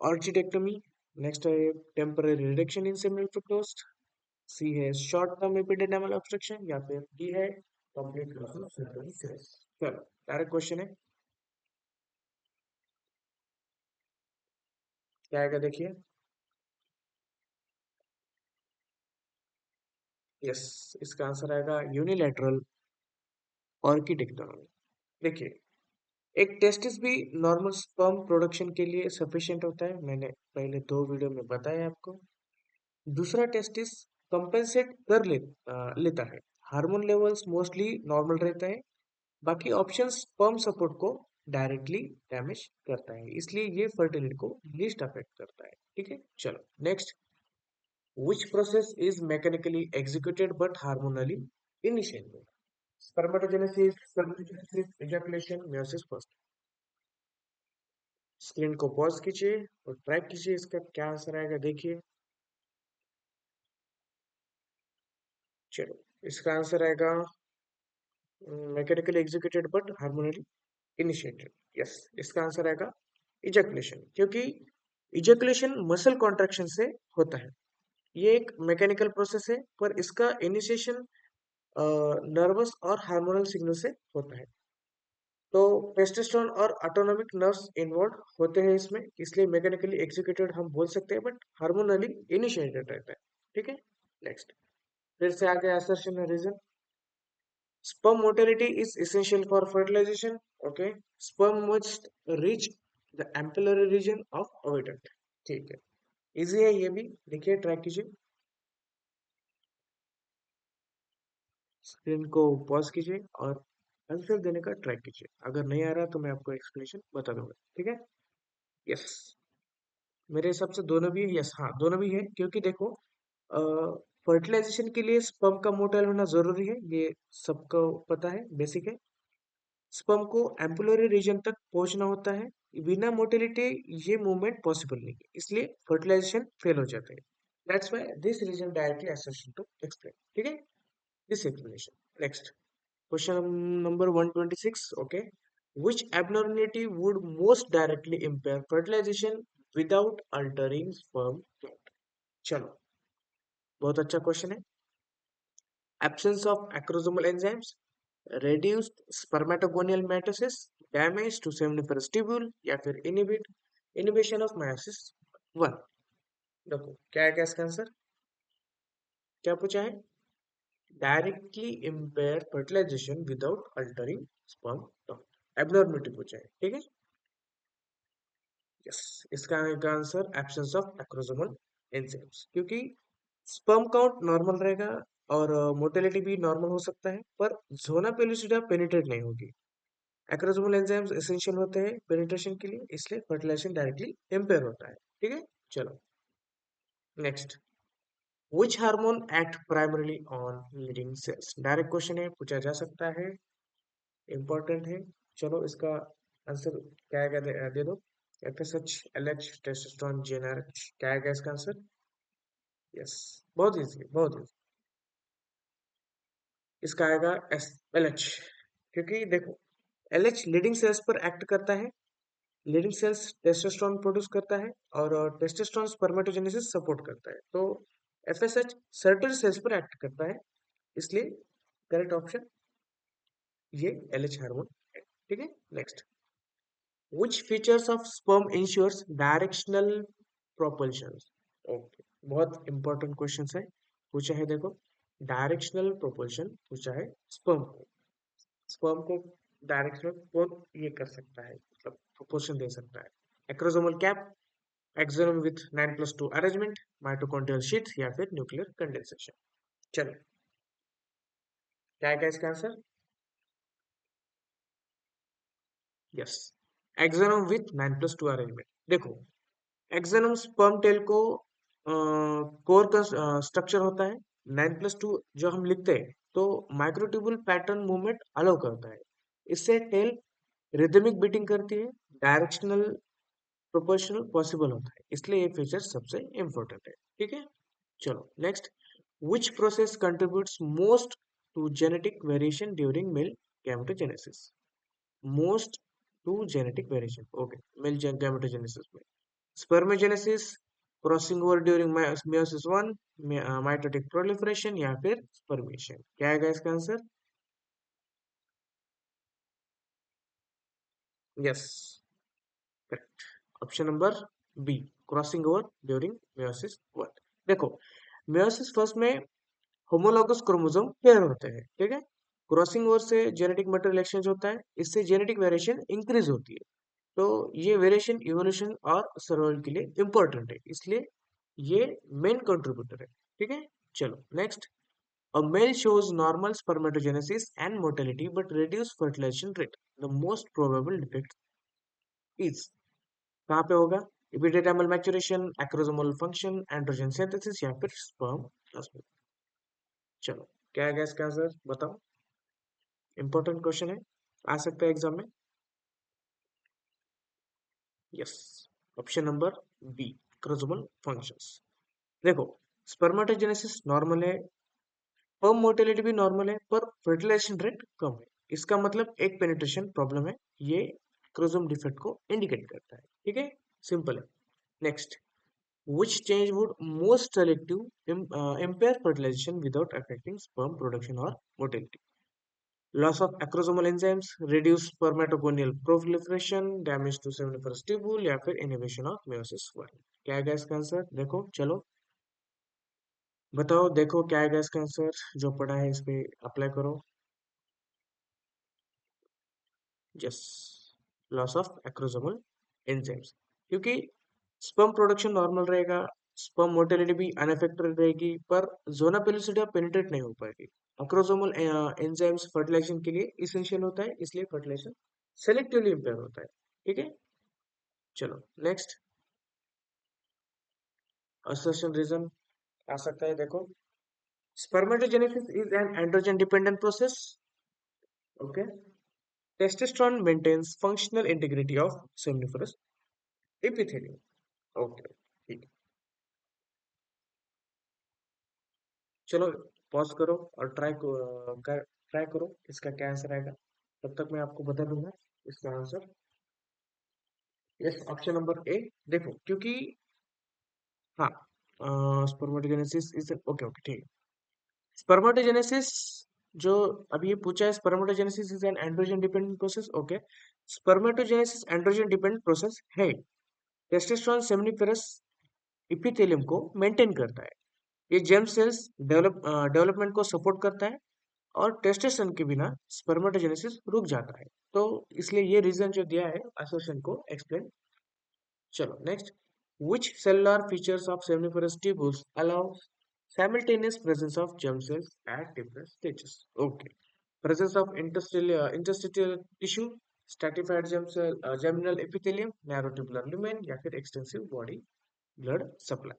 orchidectomy, next है temporary reduction in seminal fructose, C है शॉर्ट टर्म एपिडेर्मल ऑब्स्ट्रक्शन, या फिर डी है complete loss of cerebral cells. चलो, डायरेक्ट क्वेश्चन है, क्या आएगा देखिए। यस, इसका आंसर आएगा यूनिलैटरल ऑर्किडेक्टोमी। देखिए, एक टेस्टिस भी नॉर्मल स्पर्म प्रोडक्शन के लिए सफिशिएंट होता है, मैंने पहले 2 वीडियो में बताया आपको। दूसरा टेस्टिस कंपेंसेट लेता है, हार्मोन लेवल्स मोस्टली नॉर्मल रहता है, बाकी ऑप्शंस स्पर्म सपोर्ट को डायरेक्टली डैमेज करता है, इसलिए ये फर्टिलिटी को लीस्ट अफेक्ट करता है। ठीक है, चलो next, which process is mechanically executed but hormonally initiated? Spermatogenesis, spermatogenesis, ejaculation, meiosis first. Screen को पॉज कीजिए और ट्रैक कीजिए, इसका क्या आंसर आएगा देखिए। चलो, इसका आंसर आएगा mechanically executed but hormonally initiated. Yes, इसका आंसर आएगा इजैकुलेशन, क्योंकि इजैकुलेशन मसल कॉन्ट्रैक्शन से होता है। ये एक मैकेनिकल प्रोसेस है, पर इसका इनिशिएशन नर्वस और हार्मोनल सिग्नल से होता है। तो टेस्टोस्टेरोन और ऑटोनॉमिक नर्व्स इन्वॉल्व होते हैं इसमें, इसलिए मैकेनिकली एग्जीक्यूटेड हम बोल सकते हैं, बट हार्मोनली इनिशिएटेड रहता है। ठीक है, नेक्स्ट, फिर से आगे assertion है reason, sperm motility is essential for fertilization. Okay, sperm must reach the ampullary region of oviduct. ठीक है, इजी है ये भी, देखिए ट्रैक कीजिए, स्क्रीन को पॉज कीजिए और आंसर देने का ट्राई कीजिए। अगर नहीं आ रहा तो मैं आपको एक्सप्लेनेशन बता दूंगा। ठीक है, यस, मेरे हिसाब से दोनों भी है। यस, हाँ, दोनों भी है, क्योंकि देखो फर्टिलाइजेशन के लिए स्पर्म का मोटाइल होना जरूरी है, ये सबको पता है, बेसिक है। स्पर्म को एम्पुलरी रीजन तक पहुंचना होता है, बिना मोटिलिटी ये मूवमेंट पॉसिबल नहीं है, इसलिए फर्टिलाइजेशन फेल हो जाता है। That's why this reason directly association to explain. ठीक है, this explanation. Next, question number 126। Okay, which abnormality would most directly impair fertilization without altering sperm count? चलो, बहुत अच्छा क्वेश्चन है। Absence of acrosomal enzymes, reduced spermatogonial mitosis, damage to seminiferous tubule, या फिर inhibition of meiosis 1। देखो क्या है, क्या इसका आंसर क्या पूछा है, directly impair fertilisation without altering sperm count, abnormality पूछा है। ठीक है, यस, इसका answer absence of acrosomal enzymes, क्योंकि स्पर्म काउंट नॉर्मल रहेगा और मोटिलिटी भी नॉर्मल हो सकता है, पर जोना पेलुसिडा पेनिट्रेट नहीं होगी। एक्रोसोमल एंजाइम्स एसेंशियल होते हैं पेनिट्रेशन के लिए, इसलिए फर्टिलाइजेशन डायरेक्टली इम्पेयर होता है। ठीक है, चलो next, which hormone act primarily on leading cells. Direct question है, पूछा जा सकता है, इंपॉर्टेंट है। चलो, इसका आंसर क्या है, क्या दे दो। एफएसएच, एलएच, टेस्टोस्टेरोन, जीएनआरएच, क्या है, क्या इसका आंसर। यस, बहुत इजी, बहुत इजी, इसका आएगा एस, एलएच, क्योंकि देखो एलएच लीडिंग सेल्स पर एक्ट करता है, लीडिंग सेल्स टेस्टोस्टेरोन प्रोड्यूस करता है, और टेस्टोस्टेरोन स्पर्मेटोजेनेसिस सपोर्ट करता है, तो एफएसएच सर्टन सेल्स पर एक्ट करता है, इसलिए करेक्ट ऑप्शन ये एलएच हार्मोन है। ठीक है, next, which features of sperm ensures directional propulsion? Okay, बहुत इंपॉर्टेंट क्वेश्चन है, पूछा है देखो, डायरेक्शनल प्रोपोल्शन पूछा है स्पर्म को डायरेक्शनल कौन ये कर सकता है, मतलब प्रोपोर्शन दे सकता है? Acrosomal cap, axoneme with 9+2 arrangement, mitochondrial sheath या फिर न्यूक्लियर कंडेंसेशन। चलो, क्या है इसका answer? Yes, axoneme with 9+2 arrangement. देखो, एक्सोनोम स्पर्म टेल को कोर का स्ट्रक्चर होता है। 9+2 जो हम लिखते हैं तो माइक्रोट्यूबुल पैटर्न मूवमेंट अलाउ करता है। इससे टेल रिदमिक बीटिंग करती है, डायरेक्शनल प्रोपोर्शनल पॉसिबल होता है, इसलिए ये फीचर सबसे इंपॉर्टेंट है। ठीक है, चलो next. Which process contributes most to genetic variation during male gametogenesis? Most to genetic variation, okay, male gametogenesis में spermiogenesis, crossing over during meiosis 1, mitotic proliferation या फिर स्पर्मेशन। क्या आएगा इसका answer? Yes, correct, option number B, crossing over during meiosis 1। देखो, meiosis first में homologous chromosome pair होते हैं, ठीक है। क्रॉसिंग ओवर से जेनेटिक मटेरियल एक्सचेंज होता है, इससे जेनेटिक वेरिएशन इंक्रीज होती है। तो ये वेरिएशन इवोल्यूशन और सर्वाइवल के लिए इंपॉर्टेंट है, इसलिए ये मेन कंट्रीब्यूटर है। ठीक है, चलो next. A male shows normal spermatogenesis and motility but reduced fertilization rate. The most probable defect is, कहाँ पे होगा? Epididymal maturation, acrosomal function, androgen synthesis या फिर sperm plasmid। चलो, क्या है इसका आंसर बताओ? इंपॉर्टेंट क्वेश्चन है, आ सकता है एग्जाम में। Yes, option number B, acrosomal functions। देखो, स्पर्मेटोजेनेसिस नॉर्मल है, स्पर्म मोटिलिटी भी नॉर्मल है, पर फर्टिलाइजेशन रेट कम है। इसका मतलब एक पेनिट्रेशन प्रॉब्लम है, ये क्रोमोसोम डिफेक्ट को इंडिकेट करता है। ठीक है, सिंपल है। Next, which change would most selective impair fertilization without affecting sperm production or motility? Loss of acrosomal enzymes, reduced spermatogonial proliferation, damage to seminiferous tubule या फिर inhibition of meiosis 1। क्या है इसका आंसर? देखो, चलो बताओ, देखो क्या है इसका आंसर, जो पढ़ा है इस पे अप्लाई करो। Yes, loss of acrosomal enzymes, क्योंकि स्पर्म प्रोडक्शन नॉर्मल रहेगा, स्पर्म मोटिलिटी भी अनअफेक्टेड रहेगी, पर जोना पेलुसिडा पेनिट्रेट नहीं हो पाएगी। एक्रोसोमल एंजाइम्स फर्टिलाइजेशन के लिए इसेंशियल होता है, इसलिए फर्टिलाइजेशन सेलेक्टिवली इम्पेयर होता है। ठीक है, चलो नेक्स्ट। असर्शन रीजन आ सकता है, देखो, spermatogenesis is an androgen dependent process, okay, testosterone maintains functional integrity of seminiferous epithelium, okay, ठीक है। चलो, पॉज करो और ट्राई करो इसका क्या आंसर आएगा, तब तक मैं आपको बता दूंगा इसका आंसर। यस, ऑप्शन नंबर ए। देखो, क्योंकि हाँ, स्पर्मेटोजेनेसिस इज ओके ओके, ठीक है। स्पर्मेटोजेनेसिस जो अभी ये पूछा है, spermatogenesis is an androgen dependent process, okay. Spermatogenesis androgen dependent process है। टेस्टोस्टेरोन सेमिनिफेरस इपिथेलियम को मेंटेन करता है। ये जेम सेल्स डेवलपमेंट को सपोर्ट करता है, और टेस्टोस्टेरोन के बिना स्पर्मेटोजेनेसिस रुक जाता है। तो इसलिए ये रीजन जो दिया है एसोसिएशन को एक्सप्लेन। चलो next. Which cellular features of seminiferous tubules allow simultaneous presence of germ cells at different stages? Okay. Presence of interstitial tissue, stratified germinal epithelium, narrow tubular lumen या फिर extensive body blood supply।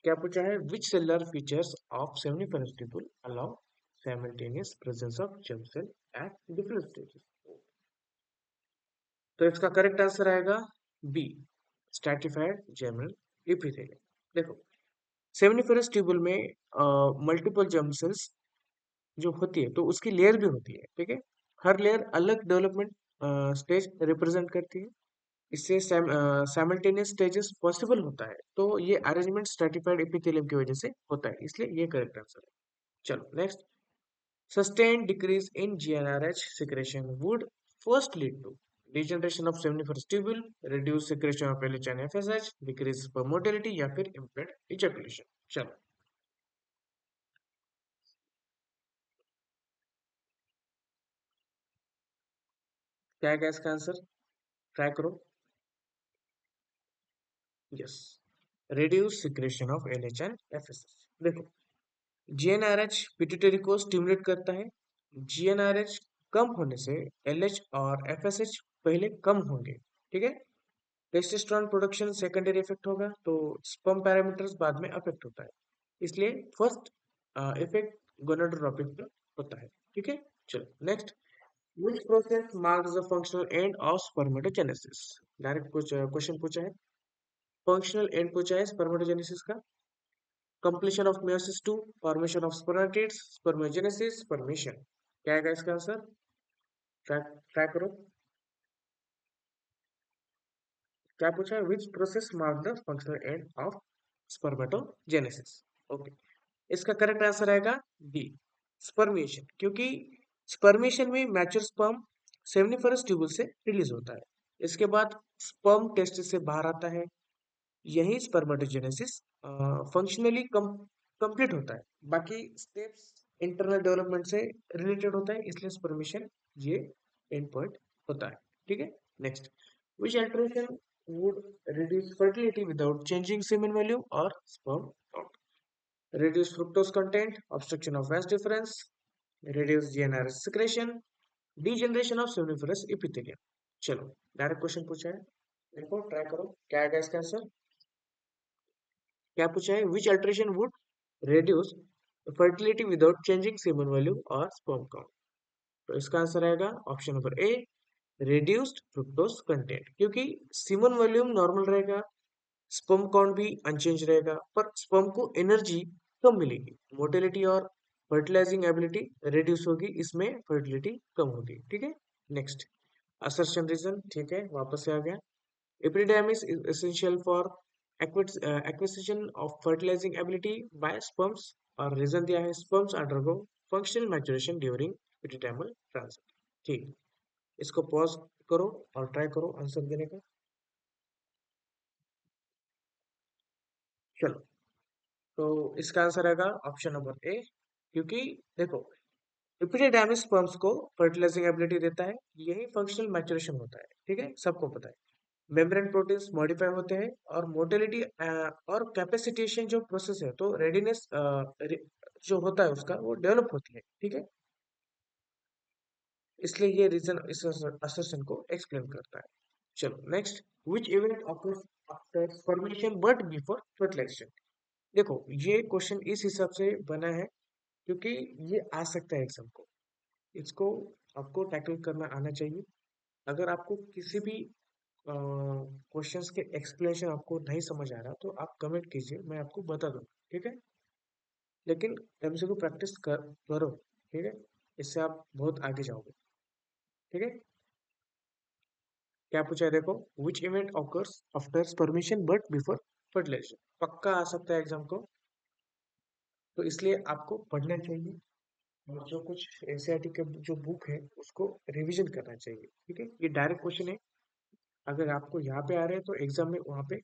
क्या पूछा है? Which cellular features of seminiferous tubule allow simultaneous presence of germ cell at different stages? तो इसका correct answer आएगा B, stratified germinal epithelium. देखो, seminiferous tubule में मल्टीपल जर्म सेल्स जो होती है, तो उसकी लेयर भी होती है, ठीक है। हर लेयर अलग डेवलपमेंट स्टेज रिप्रेजेंट करती है, इससे साइमल्टेनियस स्टेजेस पॉसिबल होता है। तो ये अरेंजमेंट स्ट्रैटिफाइड एपिथेलियम की वजह से होता है, इसलिए ये करेक्ट आंसर है। चलो next. Sustained decrease in GnRH secretion would first lead to degeneration of seminiferous tubule, reduced secretion of LH and FSH, decrease sperm motility या फिर impaired ejaculation। चलो, क्या है इसका आंसर? ट्राई करो। Yes, reduce secretion of LH and FSH। देखो, GnRH pituitary को stimulate करता है। GnRH कम होने से LH और FSH पहले कम होंगे, ठीक है। टेस्टोस्टेरोन प्रोडक्शन सेकेंडरी इफेक्ट होगा, तो स्पर्म पैरामीटर्स बाद में अफेक्ट होता है। इसलिए फर्स्ट इफेक्ट गोनाडोट्रोपिक पर होता है, ठीक है। चलो next, which process marks the functional end of spermatogenesis? Direct कुछ क्वेश्चन पूछा है, फंक्शनल एंड पूछा है स्पर्मेटोजेनेसिस का। completion of meiosis 2, formation of spermatids, spermogenesis, spermation। क्या है इसका आंसर? ट्राई ट्राई करो। क्या पूछा है? Which process mark the functional end of spermatogenesis. Okay, इसका करेक्ट आंसर आएगा डी, स्पर्मेशन। क्योंकि स्पर्मेशन में मैच्योर स्पर्म सेमनिफरस ट्यूबुल से रिलीज होता है। इसके बाद स्पर्म टेस्ट से बाहर आता है, यही स्पर्मेटोजेनेसिस फंक्शनली कंप्लीट होता है। बाकी स्टेप्स इंटरनल डेवलपमेंट से रिलेटेड होता है, इसलिए स्पर्मेशन ये एंड पॉइंट होता है, ठीक है। Next, which alteration would reduce fertility without changing semen volume और sperm count? Reduce fructose content, obstruction of vas deferens, reduce GnRH secretion, degeneration of seminiferous epithelium। चलो डायरेक्ट क्वेश्चन पूछा है, देखो ट्राई करो क्या आएगा इसका आंसर। क्या पूछा है? Which alteration would reduce fertility without changing semen volume or sperm count? तो इसका आंसर आएगा ऑप्शन नंबर ए, reduced fructose content। क्योंकि semen वॉल्यूम नॉर्मल रहेगा, स्पर्म काउंट भी अनचेंज रहेगा, पर स्पर्म को एनर्जी कम मिलेगी, मोटिलिटी और फर्टिलाइजिंग एबिलिटी रिड्यूस होगी, इसमें फर्टिलिटी कम होगी, ठीक है। नेक्स्ट, असर्शन रीजन, ठीक है, वापस से आ गया। Epididymis is essential for acquisition of fertilising ability by sperms, और रीजन दिया है sperms undergo functional maturation during epididymal transit. ठीक, इसको पॉज करो और ट्राई करो आंसर देने का। चलो, तो इसका आंसर आएगा ऑप्शन नंबर ए। क्योंकि देखो, एपिडिडाइमिस स्पर्म्स को फर्टिलाइजिंग एबिलिटी देता है, यही फंक्शनल मैच्योरेशन होता है, ठीक है, सबको पता है। मेम्ब्रेन प्रोटीन्स मॉडिफाई होते हैं और मोटिलिटी और कैपेसिटेशन जो प्रोसेस है, तो रेडीनेस जो होता है उसका वो डेवलप होती है, ठीक है। इसलिए ये रीजन इस असर्शन को एक्सप्लेन करता है। चलो next, which event occurs after formation but before fertilization? देखो, ये क्वेश्चन इस हिसाब से बना है क्योंकि ये आ सकता है एग्जाम को, इसको आपको टैकल करना आना चाहिए। अगर आपको किसी भी क्वेश्चंस के एक्सप्लेनेशन आपको नहीं समझ आ रहा तो आप कमेंट कीजिए, मैं आपको बता दूँ, ठीक है। लेकिन एमसीक्यू प्रैक्टिस करो, ठीक है, इससे आप बहुत आगे जाओगे, ठीक है। क्या पूछा है देखो, which event occurs after spermiation but before fertilisation? पक्का आ सकता है एग्जाम को, तो इसलिए आपको पढ़ना चाहिए और जो कुछ एनसीईआरटी के जो बुक है उसको रिवीजन करना चाहिए, ठीक है। ये डायरेक्ट क्वेश्चन है, अगर आपको यहाँ पे आ रहे हैं तो एग्जाम में वहाँ पे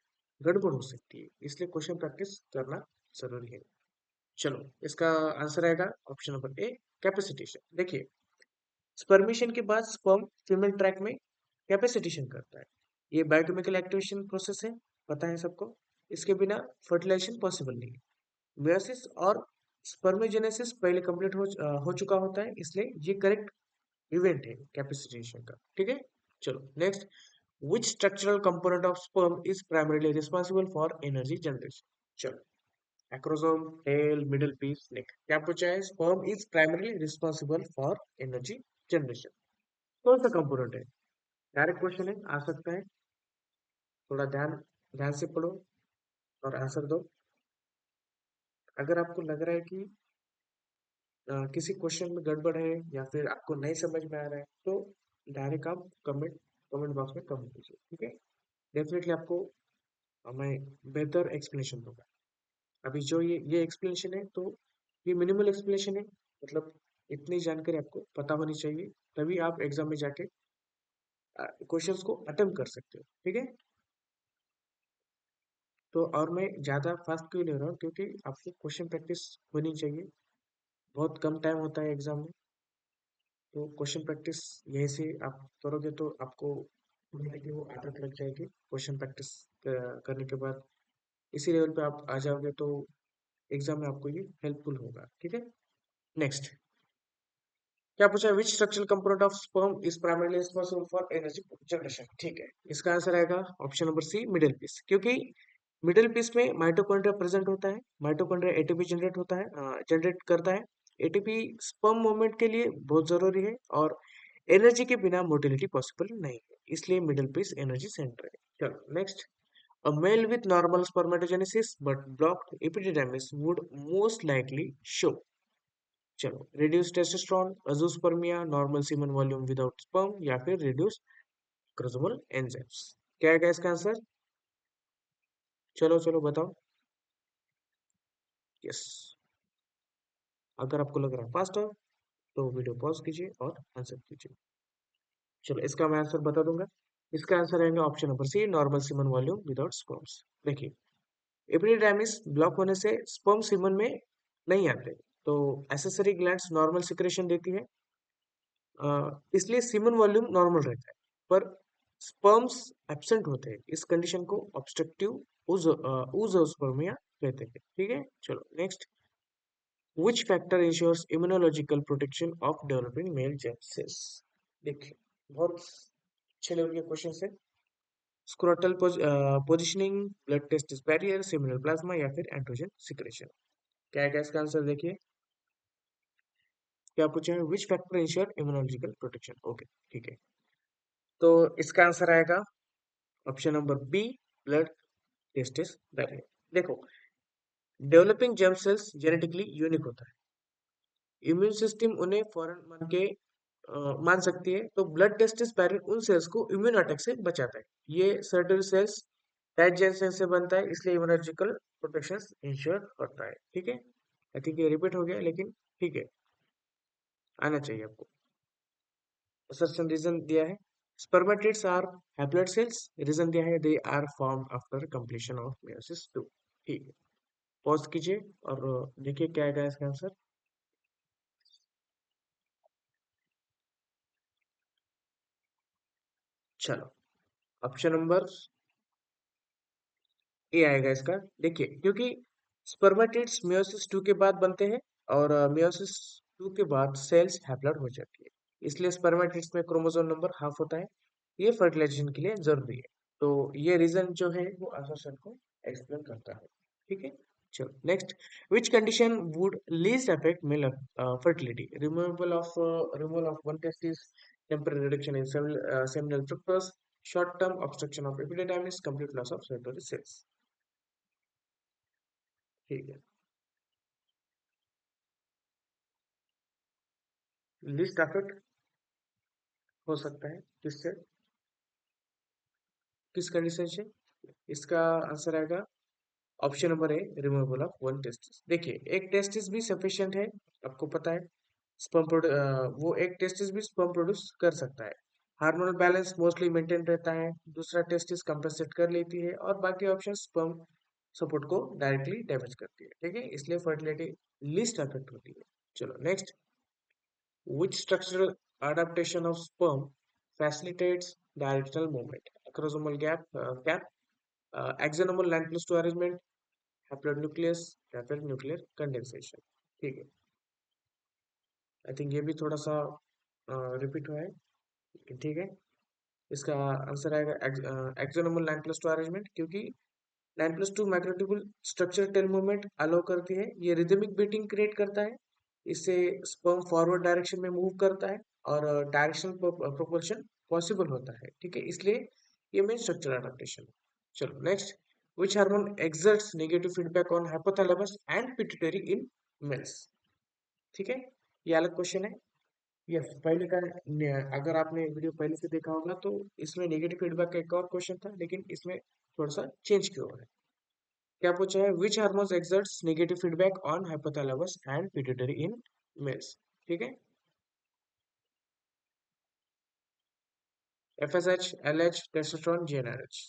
गड़बड़ हो सकती है, इसलिए क्वेश्चन प्रैक्टिस करना जरूरी है। चलो, इसका आंसर आएगा ऑप्शन नंबर ए, कैपेसिटेशन। देखिए, स्पर्मेशन के बाद स्पर्म फीमेल ट्रैक में कैपेसिटेशन करता है, ये बायोकेमिकल एक्टिवेशन प्रोसेस है, पता है सबको। इसके बिना फर्टिलाइजेशन पॉसिबल नहीं है। मेयोसिस और स्पर्मेजेनेसिस पहले कंप्लीट हो चुका होता है, इसलिए ये करेक्ट इवेंट है कैपेसिटेशन का, ठीक है। चलो next, which structural component of sperm is primarily responsible for energy generation? चलो, acrosome, tail, middle piece, neck। क्या पूछा है? sperm is primarily responsible for energy generation। कौन सा कंपोनेंट है? डायरेक्ट क्वेश्चन है, आ सकता है, थोड़ा ध्यान ध्यान से पढ़ो और आंसर दो। अगर आपको लग रहा है कि किसी क्वेश्चन में गड़बड़ है या फिर आपको नहीं समझ में आ रहा है, तो डायरेक्ट आप कमेंट कमेंट बॉक्स में कमेंट कीजिए, ठीक है। डेफिनेटली आपको मैं बेहतर एक्सप्लेनेशन दूंगा। अभी जो ये एक्सप्लेनेशन है, तो ये मिनिमल एक्सप्लेनेशन है, मतलब इतनी जानकारी आपको पता होनी चाहिए, तभी आप एग्जाम में जाके क्वेश्चंस को अटेम्प्ट कर सकते हो, ठीक है। तो और मैं ज़्यादा फास्ट क्यों ले रहा हूँ, क्योंकि आपको क्वेश्चन प्रैक्टिस होनी चाहिए, बहुत कम टाइम होता है एग्जाम में, तो क्वेश्चन प्रैक्टिस यहीं से आप करोगे तो आपको कि वो आदत लग जाएगी। क्वेश्चन प्रैक्टिस करने के बाद इसी लेवल पे आप आ जाओगे तो एग्जाम में आपको ये हेल्पफुल होगा। ठीक है, नेक्स्ट क्या पूछा है, which structural component of sperm is primarily responsible for energy generation. ठीक है, इसका आंसर आएगा option number C, middle piece. क्योंकि मिडिल पीस में माइटोकॉन्ड्रिया प्रेजेंट होता है, माइटोकॉन्ड्रिया एटीपी जनरेट होता है, जनरेट करता है। एटीपी स्पर्म मूवमेंट के लिए बहुत जरूरी है और एनर्जी के बिना मोटिलिटी पॉसिबल नहीं है, इसलिए मिडिल पीस एनर्जी सेंटर है। चलो next, a male with normal spermatogenesis but blocked epididymis would most likely show, चलो, reduce testosterone, azoospermia, normal semen volume without sperm या फिर reduce chromosomal enzymes। क्या है इसका आंसर? चलो चलो बताओ। यस, अगर आपको लग रहा है फास्ट है तो वीडियो पॉज कीजिए और आंसर कीजिए। चलो इसका मैं आंसर बता दूंगा। इसका आंसर रहेगा option number C, normal semen volume without sperms. देखिए, एपिडिडाइमिस ब्लॉक होने से स्पर्म सीमन में नहीं आते, तो एसेसरी ग्लैंड्स नॉर्मल सिक्रेशन देती है, इसलिए सीमन वॉल्यूम नॉर्मल रहता है, पर स्पर्म्स एब्सेंट होते हैं। इस कंडीशन को ऑब्स्ट्रक्टिव ऊज़ोस्पर्मिया कहते हैं। ठीक है, चलो next, which factor ensures immunological protection of developing male germ cells. देखिए, बहुत अच्छे लेवल के क्वेश्चन है। Scrotal positioning, blood test barrier, seminal plasma या फिर एंड्रोजन सिक्रेशन। क्या है इसका आंसर? देखिए, क्या पूछा है, which factor ensure immunological protection. Okay, ठीक है, तो इसका आंसर आएगा option number B, blood testis barrier. देखो, developing germ cells genetically unique होता है, इम्यून सिस्टम उन्हें फौरन मान सकती है, तो ब्लड टेस्टिस बैरियर उन सेल्स को इम्यून अटैक से बचाता है। ये सर्टेन सेल्स टाइट जेन सेल से बनता है, इसलिए इम्यूनोलॉजिकल प्रोटेक्शन इंश्योर करता है। ठीक है, आई थिंक ये रिपीट हो गया, लेकिन ठीक है, आना चाहिए आपको। असर्शन रीजन दिया है, spermatids are haploid cells. Reason दिया है, they are formed after completion of meiosis 2। ठीक है, पॉज कीजिए और देखिए क्या आएगा इसका आंसर। चलो, ऑप्शन नंबर ए आएगा इसका। देखिए, क्योंकि स्पर्मेटिड्स मेयोसिस 2 के बाद बनते हैं और मेयोसिस 2 के बाद सेल्स हैप्लॉइड हो जाती है, इसलिए स्पर्मेटिड्स में क्रोमोसोम नंबर हाफ होता है। ये फर्टिलाइजेशन के लिए जरूरी है, तो ये रीजन जो है वो असर्शन को एक्सप्लेन करता है। ठीक है, चलो next, which condition would least affect male fertility? Removal of one testis, temporary reduction in seminal fructose, short term obstruction of epididymis, complete loss of circulatory cells। ठीक है, लीस्ट अफेक्ट हो सकता है किससे, किस कंडीशन से? इसका आंसर आएगा option number A, removal of one testis. देखिए, एक टेस्टिस भी सफिशिएंट है, आपको पता है। वो एक टेस्टिस भी स्पर्म प्रोड्यूस कर सकता है। हार्मोनल बैलेंस मोस्टली मेंटेन रहता है, दूसरा टेस्टिस कंपेंसेट कर लेती है और बाकी ऑप्शन स्पर्म सपोर्ट को डायरेक्टली डैमेज करती है। ठीक है, इसलिए फर्टिलिटी लीस्ट अफेक्ट होती है। चलो next, which structural adaptation of sperm facilitates directional movement? Chromosomal gap, axonomal 9+2 arrangement, haploid nucleus या फिर न्यूक्लियर कंडेंसेशन। ठीक है, आई थिंक ये भी थोड़ा सा रिपीट हुआ है, लेकिन ठीक है, इसका आंसर आएगा एक्सोनोमल 9+2 अरेंजमेंट। क्योंकि 9+2 माइक्रोट्यूबुल स्ट्रक्चर टेल मूवमेंट अलो करती है, ये रिदमिक बीटिंग क्रिएट करता है, इससे स्पर्म फॉरवर्ड डायरेक्शन में मूव करता है और डायरेक्शनल प्रोपल्शन पॉसिबल होता है। ठीक है, इसलिए ये मेन स्ट्रक्चरल अडेप्टेशन। चलो next, which hormone exerts negative feedback on hypothalamus and pituitary in males. ठीक है, ये अलग क्वेश्चन है। यस, पहले का अगर आपने वीडियो पहले से देखा होगा तो इसमें नेगेटिव फीडबैक का एक और क्वेश्चन था, लेकिन इसमें थोड़ा सा चेंज किया हुआ है। क्या पूछा है, विच hormones exerts negative feedback on hypothalamus and pituitary in males. ठीक है, FSH, LH, testosterone, GnRH.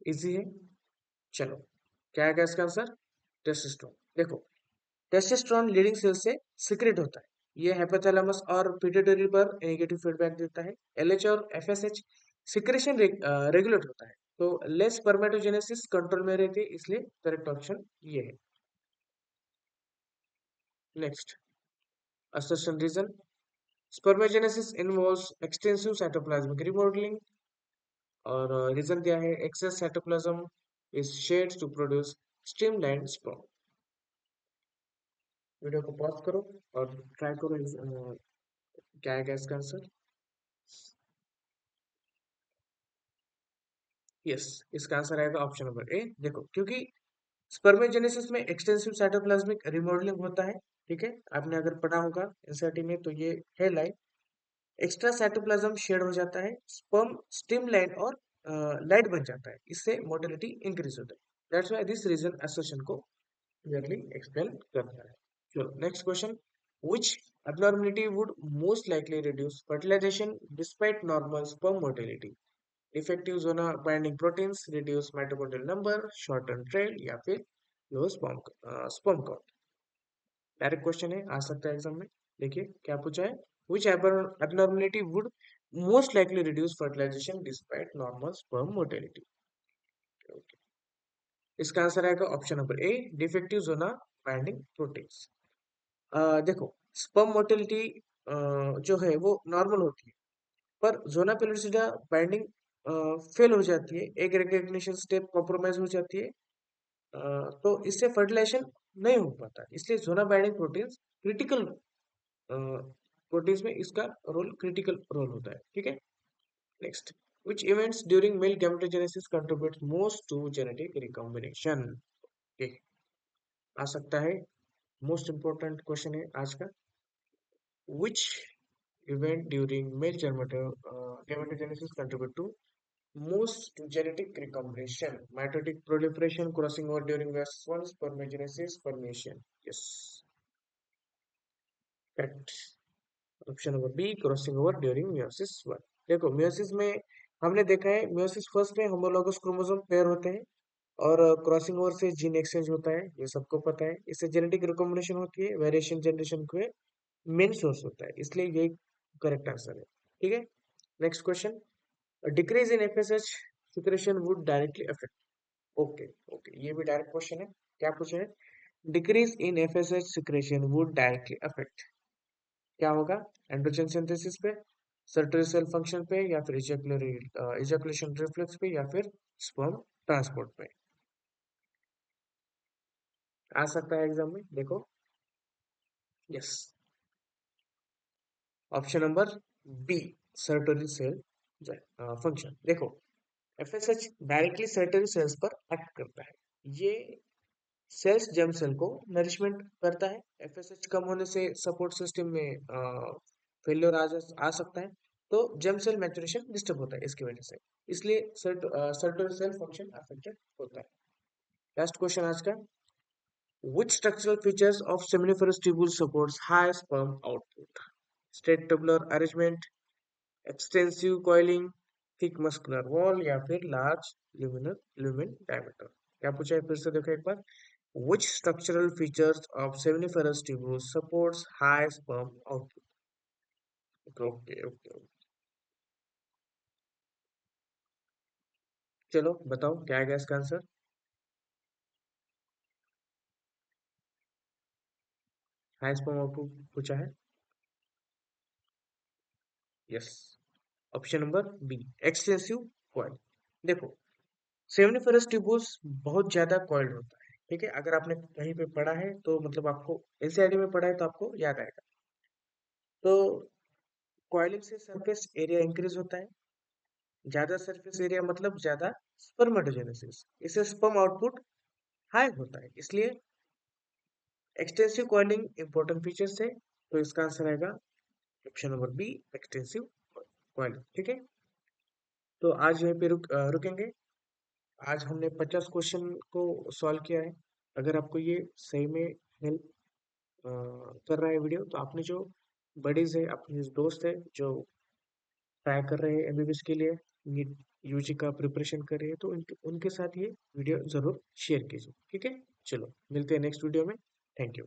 Easy है। चलो, क्या है इसका आंसर? टेस्टोस्टेरोन। देखो, टेस्टोस्टेरोन लीडिंग सेल से सिक्रेट होता है। ये हाइपोथैलेमस और पिट्यूटरी पर नेगेटिव फीडबैक देता है। एलएच और एफएसएच सिक्रेशन रेगुलेट होता है। तो लेस स्पर्मेटोजेनेसिस कंट्रोल में रहती है, इसलिए करेक्ट ऑप्शन ये है। Next, assertion reason. Spermatogenesis involves extensive cytoplasmic remodeling और रीजन दिया है excess cytoplasm is shed to produce streamlined sperm. Video को पॉज करो और ट्राई करो क्या है इसका आंसर। यस, इसका आंसर आएगा ऑप्शन नंबर ए। देखो, क्योंकि स्पर्मेजेनेसिस में एक्सटेंसिव साइटोप्लाज्मिक रिमॉडलिंग होता है, ठीक है, आपने अगर पढ़ा होगा एनसीईआरटी में तो ये है लाइन। एक्स्ट्रा साइटोप्लाज्म शेड हो जाता है, स्पर्म स्ट्रीमलाइन और लाइट बन जाता है, इससे मोटिलिटी इंक्रीज होता है। That's why this reason association को क्लियरली एक्सप्लेन करता है। चलो next question, which abnormality would most likely reduce fertilization despite normal sperm motility? Defective zona binding proteins, reduce mitochondrial number, shorten trail या फिर लो sperm count। Direct question है, आ सकता है exam में। देखिए क्या पूछा है, which abnormality would most likely reduce fertilization despite normal sperm motility? Okay. इसका आंसर आएगा option number A, defective zona binding proteins. देखो, स्पर्म मोटिलिटी जो है वो नॉर्मल होती है, पर जोना पेलोसिडा बाइंडिंग फेल हो जाती है, एक रिकग्निशन स्टेप कॉम्प्रोमाइज हो जाती है, तो इससे फर्टिलाइजेशन नहीं हो पाता। इसलिए जोना बाइंडिंग प्रोटीन्स क्रिटिकल प्रोटीन्स में इसका रोल क्रिटिकल रोल होता है, ठीक है। Next, which events during male gametogenesis contributes most to genetic recombination? Okay, आ सकता है, मोस्ट इंपॉर्टेंट क्वेश्चन है आज का। which event during male gametogenesis contribute to most to genetic recombination? Mitotic proliferation, crossing over during meiosis one, spermogenesis, spermation. Yes, correct. Option number B, crossing over during meiosis one. देखो, meiosis में हमने देखा है, meiosis first में homologous chromosome pair होते हैं और crossing over से जीन एक्सचेंज होता है, ये सबको पता है। इससे जेनेटिक रिकॉम्बिनेशन होती है, वेरिएशन जनरेशन के मेन सोर्स होता है, इसलिए ये करेक्ट आंसर है, ठीक है। Next question, decrease in FSH secretion would directly affect. Okay okay, ये भी डायरेक्ट क्वेश्चन है। क्या पूछा है, decrease in FSH secretion would directly affect, क्या होगा, एंड्रोजन सिंथेसिस पे, सर्टरी सेल फंक्शन पे, या फिर इजैकुलेशन रिफ्लेक्स पे, या फिर स्पर्म ट्रांसपोर्ट पे। आ सकता है एग्जाम में, देखो। Yes, option number B, Sertoli cell function. देखो, एफएसएच डायरेक्टली सर्टरी सेल्स पर एक्ट करता है, ये सेल्स जर्म सेल को नरिशमेंट करता है। एफएसएच कम होने से सपोर्ट सिस्टम में फेलियर आ सकता है, तो जर्म सेल मैच्योरेशन डिस्टर्ब होता है इसकी वजह से, इसलिए सर्टोरी सेल फंक्शन अफेक्टेड होता है। लास्ट क्वेश्चन आज का, which structural features of seminiferous tubule supports high sperm output? Straight tubular arrangement, extensive coiling, thick muscular wall या फिर large lumen diameter। क्या पूछा है, फिर से देखो एक बार, which structural features of seminiferous tubule supports high sperm output? Okay okay, चलो बताओ क्या है इसका आंसर। हाई स्पर्म आउटपुट पूछा है। Yes, option number B, extensive coil. देखो, सेमनिफरस ट्यूबुल्स बहुत ज्यादा कॉइल्ड होता है, ठीक है, अगर आपने कहीं पे पढ़ा है तो मतलब आपको एनसीईआरटी में पढ़ा है तो आपको याद आएगा। तो कॉइलिंग से सरफेस एरिया इंक्रीज होता है, ज्यादा सरफेस एरिया मतलब ज्यादा स्पर्मेटोजेनेसिस, इससे स्पर्म आउटपुट हाई होता है, इसलिए एक्सटेंसिव कॉइलिंग इंपॉर्टेंट फीचर्स है। तो इसका आंसर आएगा option number B, extensive coiling, ठीक है। तो आज यहीं पे रुकेंगे। आज हमने 50 क्वेश्चन को सॉल्व किया है। अगर आपको ये सही में हेल्प कर रहा है वीडियो, तो आपने जो बडीज है, अपने दोस्त है जो ट्राई कर रहे हैं एमबीबीएस के लिए, नीट यूजी का प्रिपरेशन कर रहे हैं, तो उनके उनके साथ ये वीडियो जरूर शेयर कीजिए, ठीक है। चलो मिलते हैं नेक्स्ट वीडियो में। Thank you.